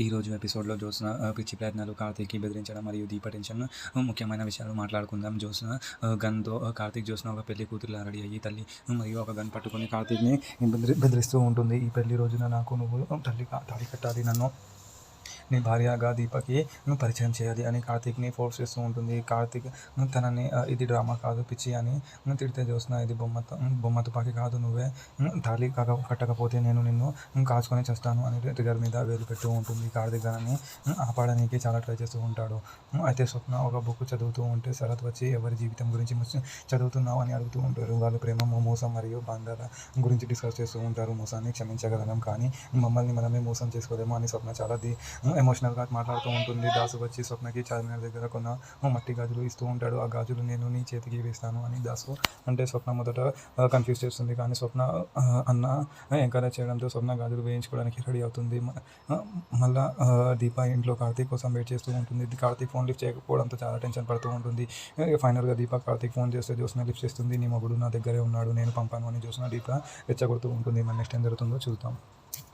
ఈరోజు ఎపిసోడ్‌లో జ్యోత్స్న పిచ్చి ప్రయత్నాలు, కార్తీక్‌కి బెదిరించడం మరియు దీప టెన్షన్ ముఖ్యమైన విషయాలు మాట్లాడుకుందాం. జ్యోత్స్న గన్‌తో కార్తీక్ జ్యోత్స్న ఒక పెళ్లి కూతురులా రెడీ అయ్యి తల్లి మరియు ఒక గన్ పట్టుకొని కార్తీక్‌ని బెదిరిస్తూ ఉంటుంది. ఈ పెళ్లి రోజున నాకు నువ్వు తాళి కట్టాలి, నన్ను నీ భార్యగా దీపకి పరిచయం చేయాలి అని కార్తీక్‌ని ఫోర్స్ చేస్తూ ఉంటుంది. కార్తీక్ తనని ఇది డ్రామా కాదు, పిచ్చి అని తిడితే జ్యోత్స్న ఇది బొమ్మ తుపాకీ కాదు, నువ్వే తాళి కట్టకపోతే నేను నిన్ను కాల్చుకొని చేస్తాను అని ట్రిగర్ మీద వేలు పెడుతూ ఉంటుంది. కార్తీక్ తనని ఆపడానికి చాలా ట్రై చేస్తూ ఉంటాడు. అయితే స్వప్న ఒక బుక్ చదువుతూ ఉంటే శరత్ వచ్చి ఎవరి జీవితం గురించి చదువుతున్నావు అని అడుగుతూ ఉంటారు. వాళ్ళు ప్రేమ, మోసం మరియు బంధాల గురించి డిస్కస్ చేస్తూ ఉంటారు. మోసాన్ని క్షమించగలం కానీ మమ్మల్ని మనమే మోసం చేసుకోలేము అని స్వప్న చాలా ఎమోషనల్గా మాట్లాడుతూ ఉంటుంది. దాసు వచ్చి స్వప్నకి చార్మినార్ దగ్గర కొన్న మట్టి గాజులు ఇస్తూ ఉంటాడు. ఆ గాజులు నేను నీ చేతికి వేస్తాను అని దాసు అంటే స్వప్న మొదట కన్ఫ్యూజ్ చేస్తుంది. కానీ స్వప్న అన్న ఎంకరేజ్ చేయడంతో స్వప్న గాజులు వేయించుకోవడానికి రెడీ అవుతుంది. మళ్ళా దీప ఇంట్లో కార్తీక్ కోసం వెయిట్ చేస్తూ ఉంటుంది. కార్తీక్ ఫోన్ లిఫ్ట్ చేయకపోవడంతో చాలా టెన్షన్ పడుతూ ఉంటుంది. ఫైనల్గా దీప కార్తీక్ ఫోన్ చేస్తే జ్యోత్స్న లిఫ్ట్ చేస్తుంది. నీ మొగుడు నా దగ్గరే ఉన్నాడు, నేను పంపాను అని జ్యోత్స్న దీప రెచ్చగొడుతూ ఉంటుంది. మరి నెక్స్ట్ ఏం జరుగుతుందో చూద్దాం.